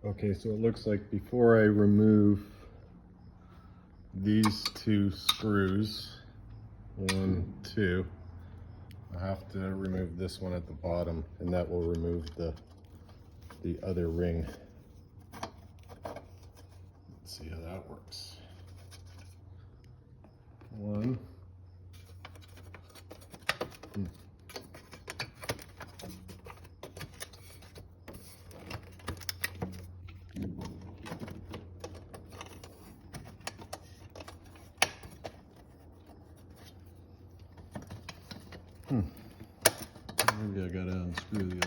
Okay, so it looks like before I remove these two screws, 1, 2, I have to remove this one at the bottom, and that will remove the other ring. Let's see how that works. 1. Maybe I gotta unscrew the